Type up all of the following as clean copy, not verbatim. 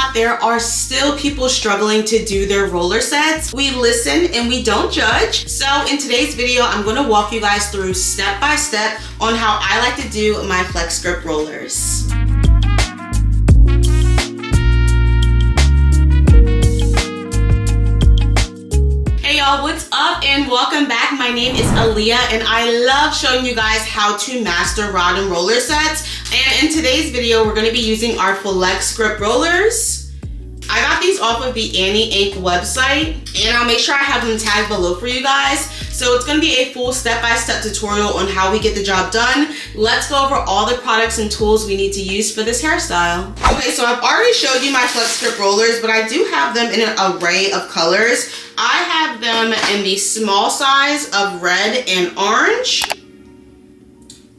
not, there are still people struggling to do their roller sets. We listen and we don't judge. So in today's video, I'm gonna walk you guys through step by step on how I like to do my flex grip rollers. What's up and welcome back. My name is Aaliyah and I love showing you guys how to master rod and roller sets. And in today's video, we're going to be using our flex grip rollers. I got these off of the Annie Inc. website and I'll make sure I have them tagged below for you guys. So it's going to be a full step-by-step tutorial on how we get the job done. Let's go over all the products and tools we need to use for this hairstyle. Okay, so I've already showed you my flex grip rollers, but I do have them in an array of colors. I have them in the small size of red and orange.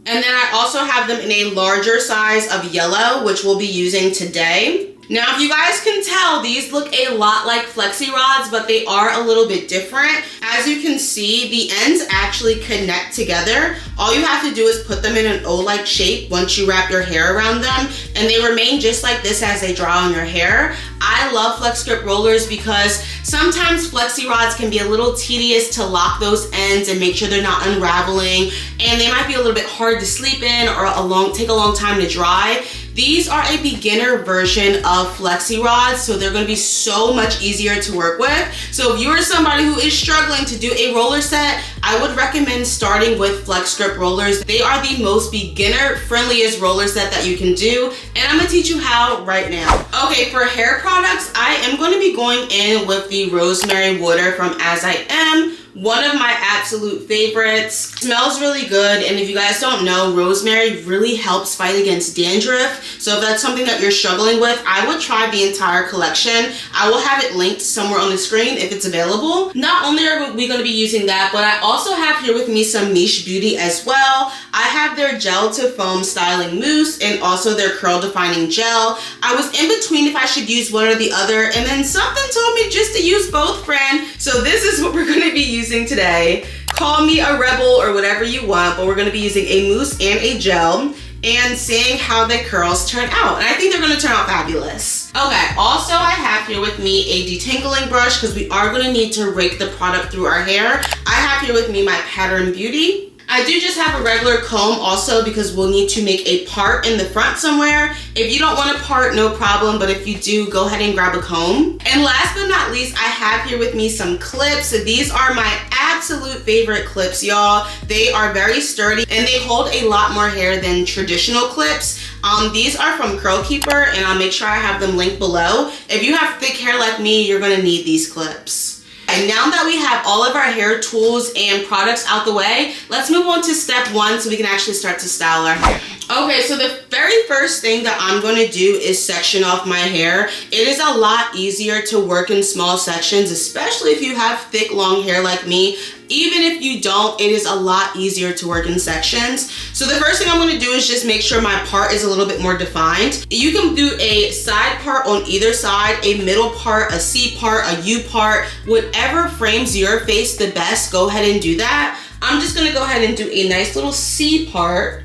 And then I also have them in a larger size of yellow, which we'll be using today. Now, if you guys can tell, these look a lot like flexi rods, but they are a little bit different. As you can see, the ends actually connect together. All you have to do is put them in an O-like shape once you wrap your hair around them, and they remain just like this as they dry on your hair. I love flex grip rollers because sometimes flexi rods can be a little tedious to lock those ends and make sure they're not unraveling, and they might be a little bit hard to sleep in or take a long time to dry. These are a beginner version of flexi rods, so they're going to be so much easier to work with. So if you're somebody who is struggling to do a roller set, I would recommend starting with flex grip rollers. They are the most beginner friendliest roller set that you can do, and I'm going to teach you how right now. Okay, for hair products, I am going to be going in with the rosemary water from AsAlwaysAleia. One of my absolute favorites. Smells really good, and if you guys don't know, rosemary really helps fight against dandruff. So if that's something that you're struggling with, I would try the entire collection. I will have it linked somewhere on the screen if it's available. Not only are we going to be using that, but I also have here with me some Niche Beauty as well. I have their gel to foam styling mousse and also their curl defining gel. I was in between if I should use one or the other, and then something told me just to use both, friend. So this is what we're going to be using today. Call me a rebel or whatever you want, but we're going to be using a mousse and a gel and seeing how the curls turn out. And I think they're going to turn out fabulous. Okay, also I have here with me a detangling brush because we are going to need to rake the product through our hair. I have here with me my Pattern Beauty. I do just have a regular comb also because we'll need to make a part in the front somewhere. If you don't want a part, no problem, but if you do, go ahead and grab a comb. And last but not least, I have here with me some clips. These are my absolute favorite clips, y'all. They are very sturdy and they hold a lot more hair than traditional clips. These are from Curl Keeper, and I'll make sure I have them linked below. If you have thick hair like me, you're gonna need these clips. And now that we have all of our hair tools and products out the way, let's move on to step one so we can actually start to style our hair. Okay, so the very first thing that I'm going to do is section off my hair. It is a lot easier to work in small sections, especially if you have thick, long hair like me. Even if you don't, it is a lot easier to work in sections. So the first thing I'm going to do is just make sure my part is a little bit more defined. You can do a side part on either side, a middle part, a C part, a U part, whatever frames your face the best, go ahead and do that. I'm just going to go ahead and do a nice little C part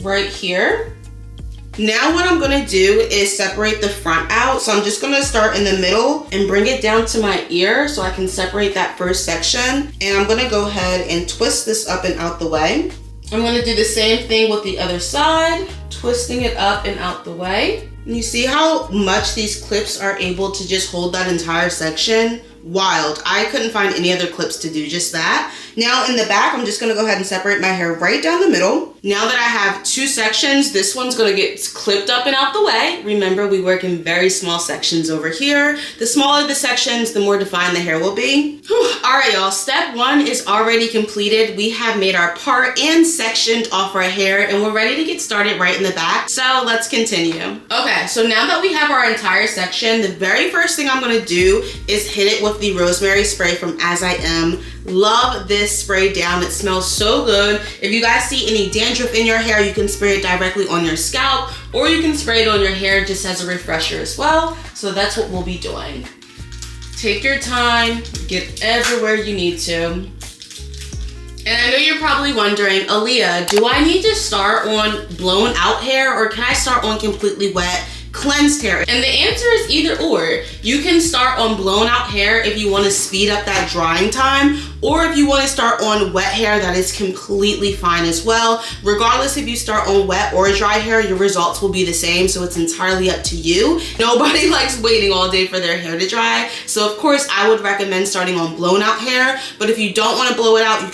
right here. Now what I'm gonna do is separate the front out. So I'm just gonna start in the middle and bring it down to my ear so I can separate that first section. And I'm gonna go ahead and twist this up and out the way. I'm gonna do the same thing with the other side, twisting it up and out the way. And you see how much these clips are able to just hold that entire section? Wild. I couldn't find any other clips to do just that. Now in the back, I'm just gonna go ahead and separate my hair right down the middle. Now that I have two sections, this one's gonna get clipped up and out the way. Remember, we work in very small sections over here. The smaller the sections, the more defined the hair will be. Whew. All right, y'all, step one is already completed. We have made our part and sectioned off our hair, and we're ready to get started right in the back. So let's continue. Okay, so now that we have our entire section, the very first thing I'm gonna do is hit it with the rosemary spray from AsAlwaysAleia. Love this spray down. It smells so good. If you guys see any dandruff in your hair, you can spray it directly on your scalp, or you can spray it on your hair just as a refresher as well. So that's what we'll be doing. Take your time, get everywhere you need to. And I know you're probably wondering, Aaliyah, do I need to start on blown out hair, or can I start on completely wet, cleansed hair? And the answer is either or. You can start on blown out hair if you want to speed up that drying time, or if you want to start on wet hair, that is completely fine as well. Regardless if you start on wet or dry hair, your results will be the same, so it's entirely up to you. Nobody likes waiting all day for their hair to dry, so of course I would recommend starting on blown out hair, but if you don't want to blow it out, you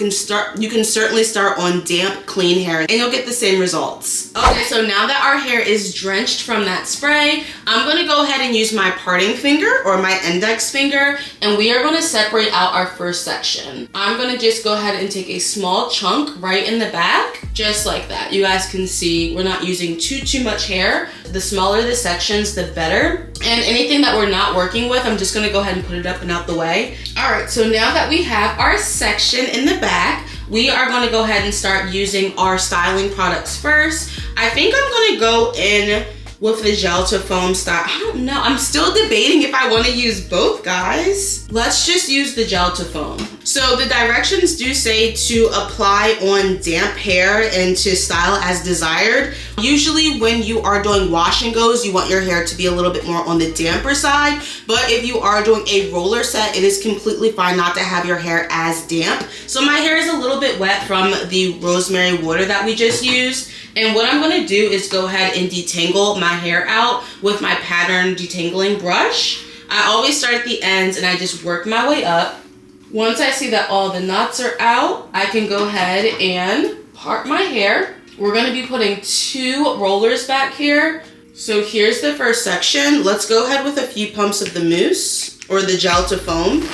can certainly start on damp, clean hair, and you'll get the same results. Okay, so now that our hair is drenched from that spray, I'm going to go ahead and use my parting finger or my index finger, and we are going to separate out our first section. I'm gonna just go ahead and take a small chunk right in the back, just like that. You guys can see we're not using too much hair. The smaller the sections, the better. And anything that we're not working with, I'm just gonna go ahead and put it up and out the way. All right, so now that we have our section in the back, we are gonna go ahead and start using our styling products first. I think I'm gonna go in with the gel to foam style. I don't know, I'm still debating if I want to use both, guys. Let's just use the gel to foam. So the directions do say to apply on damp hair and to style as desired. Usually when you are doing wash and goes, you want your hair to be a little bit more on the damper side, but if you are doing a roller set, it is completely fine not to have your hair as damp. So my hair is a little bit wet from the rosemary water that we just used. And what I'm gonna do is go ahead and detangle my hair out with my pattern detangling brush. I always start at the ends and I just work my way up. Once I see that all the knots are out, I can go ahead and part my hair. We're gonna be putting 2 rollers back here. So here's the first section. Let's go ahead with a few pumps of the mousse or the gel to foam.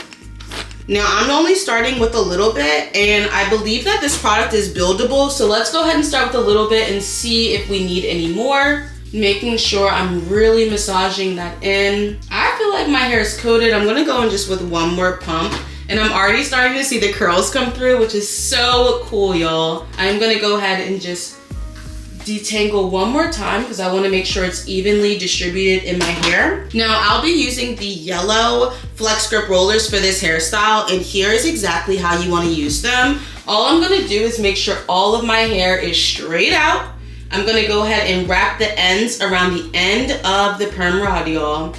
Now I'm only starting with a little bit, and I believe that this product is buildable, so let's go ahead and start with a little bit and see if we need any more. Making sure I'm really massaging that in. I feel like my hair is coated. I'm gonna go in just with one more pump, and I'm already starting to see the curls come through, which is so cool, y'all. I'm gonna go ahead and just detangle one more time because I want to make sure it's evenly distributed in my hair. Now I'll be using the yellow flex grip rollers for this hairstyle, and here is exactly how you want to use them. All I'm going to do is make sure all of my hair is straight out. I'm going to go ahead and wrap the ends around the end of the perm rod, y'all.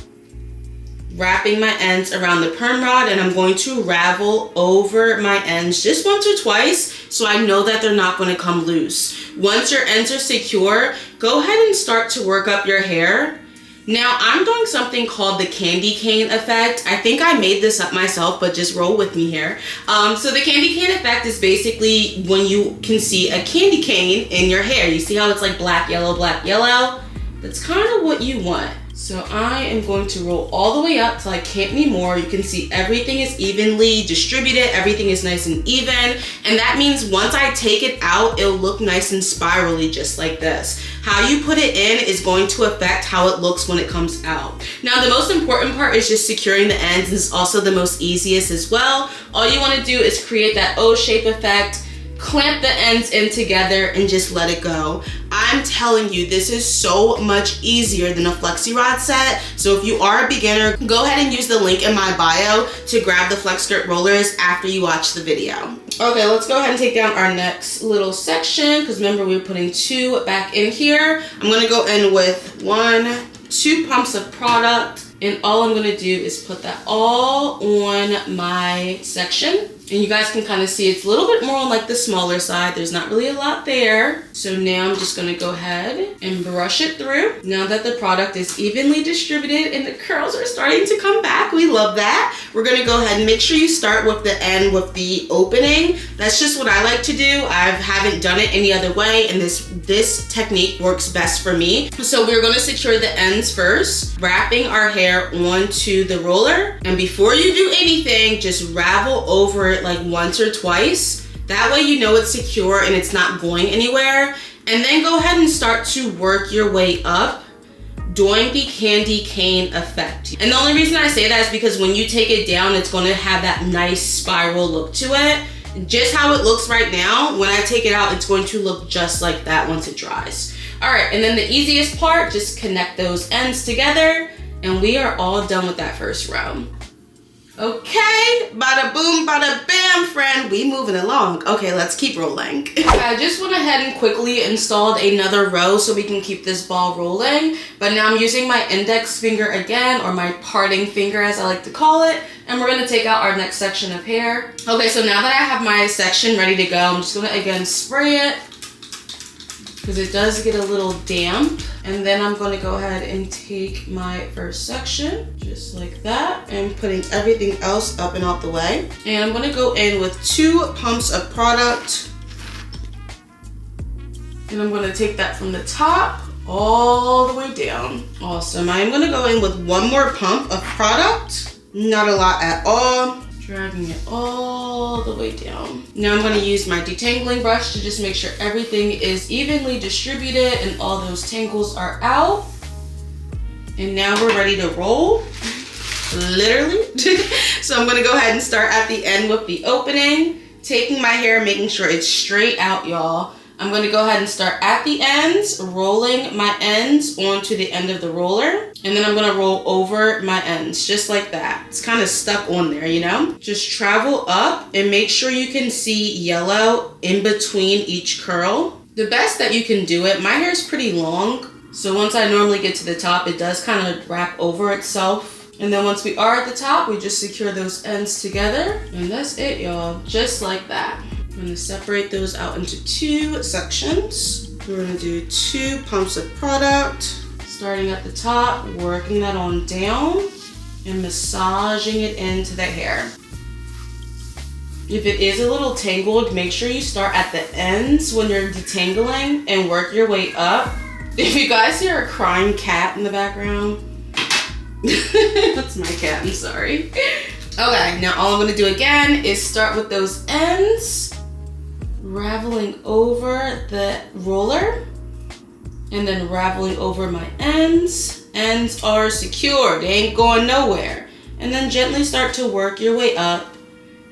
Wrapping my ends around the perm rod, and I'm going to ravel over my ends just once or twice so I know that they're not going to come loose. Once your ends are secure, go ahead and start to work up your hair. Now I'm doing something called the candy cane effect. I think I made this up myself, but just roll with me here. So the candy cane effect is basically when you can see a candy cane in your hair. You see how it's like black, yellow, black, yellow? That's kind of what you want. So I am going to roll all the way up till I can't anymore. You can see everything is evenly distributed. Everything is nice and even. And that means once I take it out, it'll look nice and spirally just like this. How you put it in is going to affect how it looks when it comes out. Now the most important part is just securing the ends, and it's also the most easiest as well. All you want to do is create that O-shape effect, clamp the ends in together, and just let it go. I'm telling you, this is so much easier than a flexi rod set. So if you are a beginner, go ahead and use the link in my bio to grab the flex grip rollers after you watch the video. Okay, let's go ahead and take down our next little section, because remember we were putting 2 back in here. I'm gonna go in with 2 pumps of product, and all I'm gonna do is put that all on my section. And you guys can kind of see it's a little bit more on like the smaller side. There's not really a lot there. So now I'm just gonna go ahead and brush it through. Now that the product is evenly distributed and the curls are starting to come back, we love that. We're gonna go ahead and make sure you start with the end with the opening. That's just what I like to do. I haven't done it any other way, and this technique works best for me. So we're gonna secure the ends first, wrapping our hair onto the roller. And before you do anything, just ravel over it like once or twice. That way you know it's secure and it's not going anywhere. And then go ahead and start to work your way up, doing the candy cane effect. And the only reason I say that is because when you take it down, it's going to have that nice spiral look to it. Just how it looks right now, when I take it out, it's going to look just like that once it dries. All right, and then the easiest part, just connect those ends together, and we are all done with that first row. Okay, bada boom, bada bam, on, friend, we moving along. Okay, let's keep rolling. I just went ahead and quickly installed another row so we can keep this ball rolling. But now I'm using my index finger again, or my parting finger as I like to call it. And we're gonna take out our next section of hair. Okay, so now that I have my section ready to go, I'm just gonna again spray it, because it does get a little damp. And then I'm gonna go ahead and take my first section, just like that, and putting everything else up and out the way. And I'm gonna go in with 2 pumps of product. And I'm gonna take that from the top all the way down. Awesome, I'm gonna go in with 1 more pump of product. Not a lot at all. Dragging it all the way down. Now I'm going to use my detangling brush to just make sure everything is evenly distributed and all those tangles are out. And now we're ready to roll, literally. So I'm going to go ahead and start at the end with the opening, taking my hair, making sure it's straight out, y'all. I'm going to go ahead and start at the ends, rolling my ends onto the end of the roller. And then I'm going to roll over my ends, just like that. It's kind of stuck on there, you know? Just travel up and make sure you can see yellow in between each curl. The best that you can do it, my hair is pretty long, so once I normally get to the top, it does kind of wrap over itself. And then once we are at the top, we just secure those ends together. And that's it, y'all, just like that. I'm gonna separate those out into 2 sections. We're gonna do 2 pumps of product, starting at the top, working that on down, and massaging it into the hair. If it is a little tangled, make sure you start at the ends when you're detangling and work your way up. If you guys hear a crying cat in the background, that's my cat, I'm sorry. Okay, now all I'm gonna do again is start with those ends, raveling over the roller, and then raveling over my ends. Ends are secure, they ain't going nowhere. And then gently start to work your way up,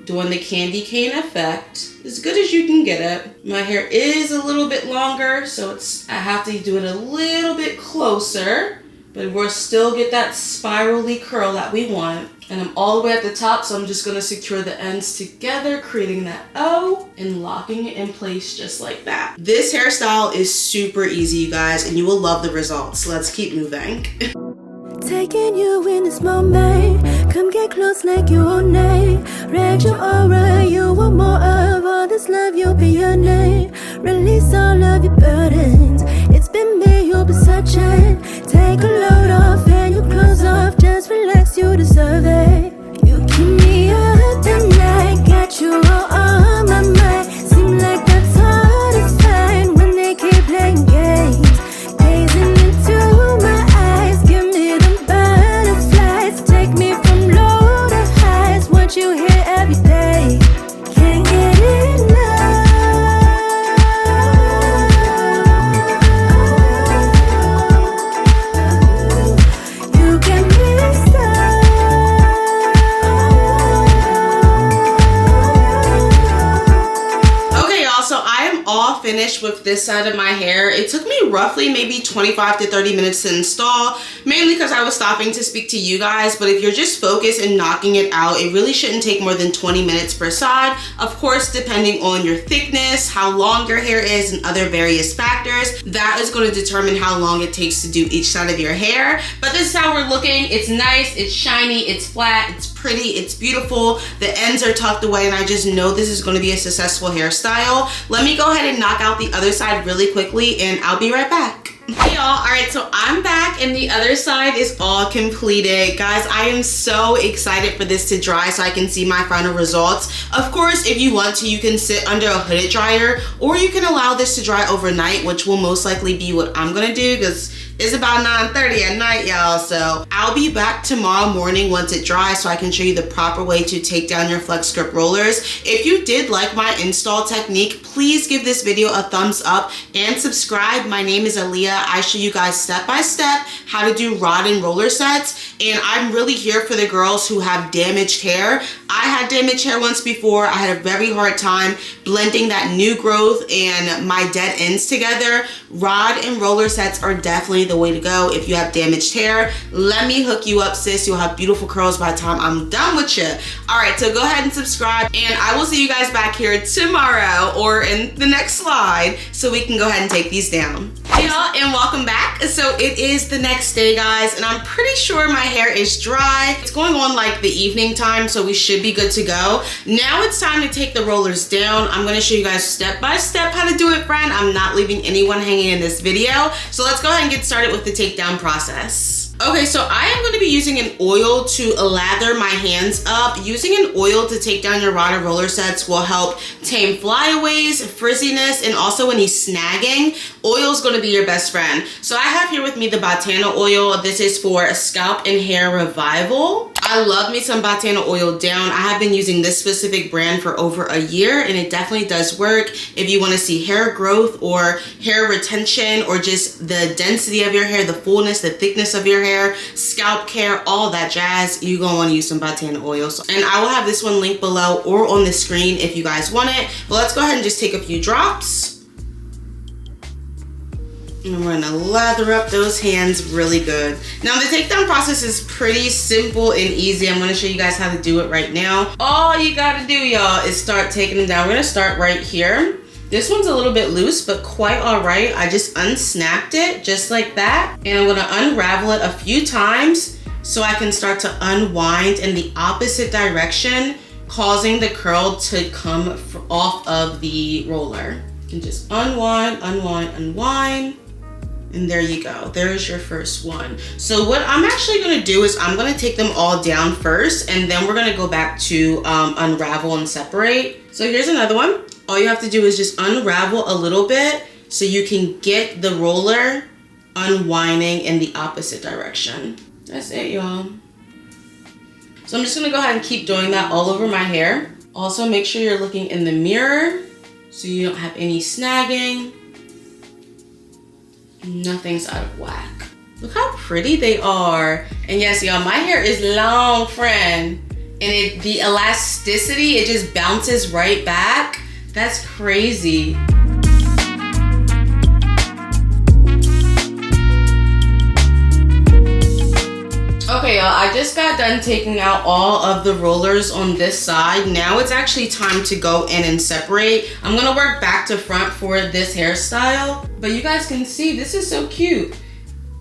doing the candy cane effect as good as you can get it. My hair is a little bit longer, so I have to do it a little bit closer, but we'll still get that spirally curl that we want. And I'm all the way at the top, so I'm just gonna secure the ends together, creating that O and locking it in place just like that. This hairstyle is super easy, you guys, and you will love the results. Let's keep moving. Taking you in this moment, come get close like you own it. Read your aura, you want more of all this love, you'll be your name. Release all of your burdens, it's been me you'll be searching. Take a load off and your clothes off, just relax, you deserve it. You keep me up at night, got you all on my mind. Seem like that's hard to find when they keep playing games. Gazing into my eyes, give me them butterflies. Take me from low to highs, want you here every day. Can't get enough. You can be stuck. Okay, y'all, so I am all finished with this side of my hair. It took me roughly maybe 25 to 30 minutes to install, mainly because I was stopping to speak to you guys. But if you're just focused and knocking it out, it really shouldn't take more than 20 minutes per side. Of course, depending on your thickness, how long your hair is, and other various factors, that is going to determine how long it takes to do each side of your hair. But this is how we're looking. It's nice, it's shiny, it's flat, it's pretty, it's beautiful. The ends are tucked away, and I just know this is going to be a successful hairstyle. Let me go ahead and knock out the other side really quickly, and I'll be right back. Hey y'all, all right, so I'm back and the other side is all completed. Guys, I am so excited for this to dry so I can see my final results. Of course, if you want to, you can sit under a hooded dryer, or you can allow this to dry overnight, which will most likely be what I'm gonna do, because it's about 9:30 at night, y'all. So I'll be back tomorrow morning once it dries so I can show you the proper way to take down your flex grip rollers. If you did like my install technique, please give this video a thumbs up and subscribe. My name is Aaliyah. I show you guys step by step how to do rod and roller sets, and I'm really here for the girls who have damaged hair. I had damaged hair once before. I had a very hard time blending that new growth and my dead ends together. Rod and roller sets are definitely the way to go. If you have damaged hair, let me hook you up, sis. You'll have beautiful curls by the time I'm done with you. All right, so go ahead and subscribe, and I will see you guys back here tomorrow or in the next slide so we can go ahead and take these down. Hey y'all, and welcome back. So it is the next day, guys, and I'm pretty sure my hair is dry. It's going on like the evening time, so we should be good to go. Now it's time to take the rollers down. I'm gonna show you guys step by step how to do it, friend. I'm not leaving anyone hanging in this video. So let's go ahead and get started with the takedown process. Okay, so I am going to be using an oil to lather my hands up. Using an oil to take down your rod and roller sets will help tame flyaways, frizziness, and also any snagging. Oil is going to be your best friend. So I have here with me the Botana oil. This is for scalp and hair revival. I love me some Botana oil down. I have been using this specific brand for over a year, and it definitely does work. If you want to see hair growth or hair retention or just the density of your hair, the fullness, the thickness of your hair, scalp care, all that jazz, you're gonna want to use some Botana oil. And I will have this one linked below or on the screen if you guys want it. But let's go ahead and just take a few drops. And we're gonna lather up those hands really good. Now the takedown process is pretty simple and easy. I'm gonna show you guys how to do it right now. All you gotta do, y'all, is start taking them down. We're gonna start right here. This one's a little bit loose, but quite all right. I just unsnapped it just like that. And I'm gonna unravel it a few times so I can start to unwind in the opposite direction, causing the curl to come off of the roller. You can just unwind, unwind, unwind. And there you go, there's your first one. So what I'm actually gonna do is I'm gonna take them all down first, and then we're gonna go back to unravel and separate. So here's another one. All you have to do is just unravel a little bit so you can get the roller unwinding in the opposite direction. That's it, y'all. So I'm just gonna go ahead and keep doing that all over my hair. Also make sure you're looking in the mirror so you don't have any snagging. Nothing's out of whack. Look how pretty they are. And yes, y'all, my hair is long, friend. And the elasticity, it just bounces right back. That's crazy. Okay, y'all, I just got done taking out all of the rollers on this side. Now it's actually time to go in and separate. I'm gonna work back to front for this hairstyle, but you guys can see this is so cute.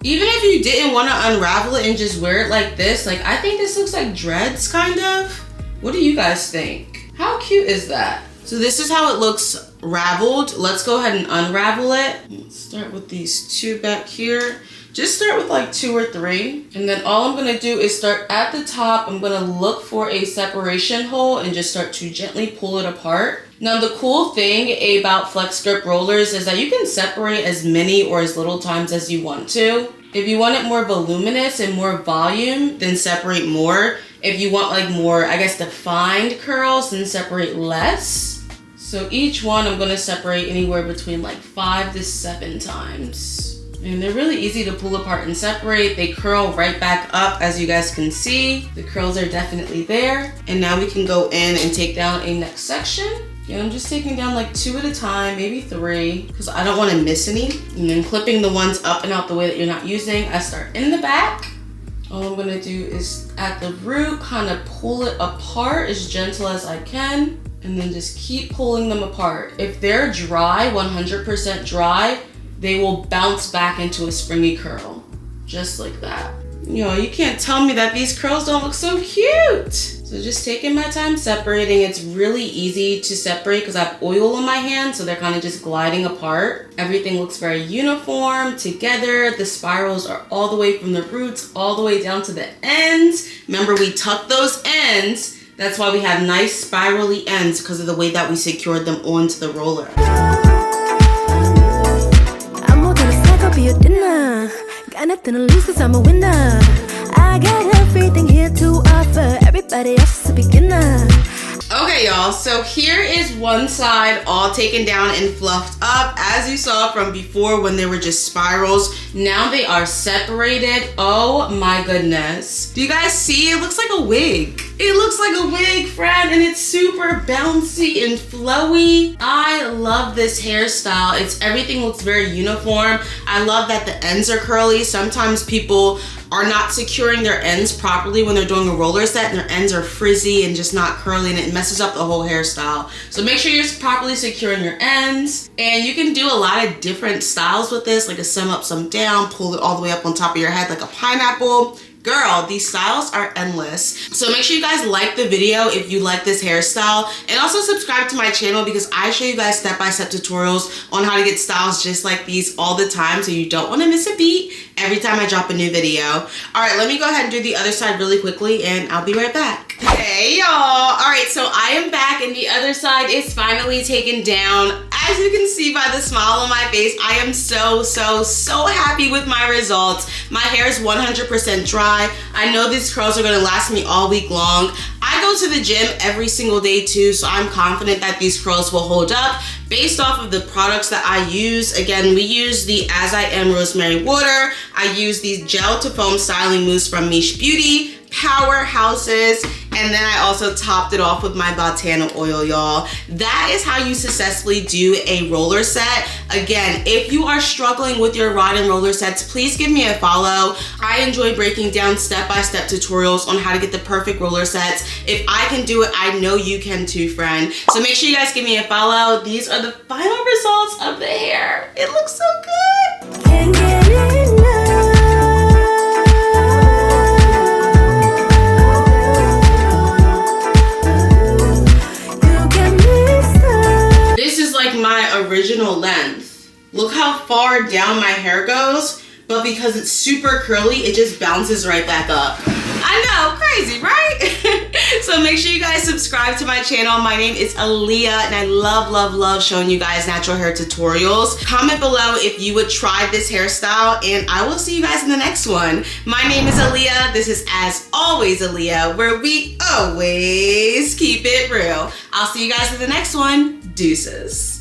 Even if you didn't want to unravel it and just wear it like this, like I think this looks like dreads kind of. What do you guys think? How cute is that? So this is how it looks raveled. Let's go ahead and unravel it. Let's start with these two back here. Just start with like 2 or 3. And then all I'm gonna do is start at the top. I'm gonna look for a separation hole and just start to gently pull it apart. Now the cool thing about flex grip rollers is that you can separate as many or as little times as you want to. If you want it more voluminous and more volume, then separate more. If you want like more, I guess, defined curls, then separate less. So each one I'm gonna separate anywhere between like 5 to 7 times. And they're really easy to pull apart and separate. They curl right back up, as you guys can see. The curls are definitely there. And now we can go in and take down a next section. And I'm just taking down like 2 at a time, maybe 3, because I don't want to miss any. And then clipping the ones up and out the way that you're not using. I start in the back. All I'm gonna do is at the root, kind of pull it apart as gentle as I can. And then just keep pulling them apart. If they're dry, 100% dry, they will bounce back into a springy curl, just like that. You know, you can't tell me that these curls don't look so cute. So just taking my time separating. It's really easy to separate because I have oil on my hand, so they're kind of just gliding apart. Everything looks very uniform together. The spirals are all the way from the roots all the way down to the ends. Remember, we tuck those ends. That's why we have nice spirally ends, because of the way that we secured them onto the roller. Be your dinner. Got nothing to lose cause I'm a winner. I got everything here to offer. Everybody else is a beginner. Okay, y'all, so here is one side all taken down and fluffed up. As you saw from before when they were just spirals, now they are separated. Oh my goodness. Do you guys see? It looks like a wig. It looks like a wig, friend, and it's super bouncy and flowy. I love this hairstyle. Everything looks very uniform. I love that the ends are curly. Sometimes people are not securing their ends properly when they're doing a roller set, and their ends are frizzy and just not curly, and it messes up the whole hairstyle. So make sure you're properly securing your ends. And you can do a lot of different styles with this, like a some up, some down, pull it all the way up on top of your head like a pineapple. Girl, these styles are endless. So make sure you guys like the video if you like this hairstyle, and also subscribe to my channel because I show you guys step-by-step tutorials on how to get styles just like these all the time, so you don't want to miss a beat every time I drop a new video. All right, let me go ahead and do the other side really quickly and I'll be right back. Hey y'all. All right, so I am back and the other side is finally taken down. As you can see by the smile on my face, I am so happy with my results. My hair is 100% dry. I know these curls are gonna last me all week long. I go to the gym every single day too, so I'm confident that these curls will hold up based off of the products that I use. Again, we use the As I Am Rosemary Water. I use these gel to foam styling mousse from Miche Beauty, powerhouses, and then I also topped it off with my Botana oil, y'all. That is how you successfully do a roller set. Again, if you are struggling with your rod and roller sets, please give me a follow. I enjoy breaking down step-by-step tutorials on how to get the perfect roller sets. If I can do it, I know you can too, friend. So make sure you guys give me a follow. These are the final results of the hair. It looks so good. Can't get enough. This is like my original length. Look how far down my hair goes, but because it's super curly, it just bounces right back up. I know, crazy, right? So make sure you guys subscribe to my channel. My name is Aaliyah, and I love showing you guys natural hair tutorials. Comment below if you would try this hairstyle, and I will see you guys in the next one. My name is Aaliyah. This is As Always Aaliyah, where we always keep it real. I'll see you guys in the next one. Deuces.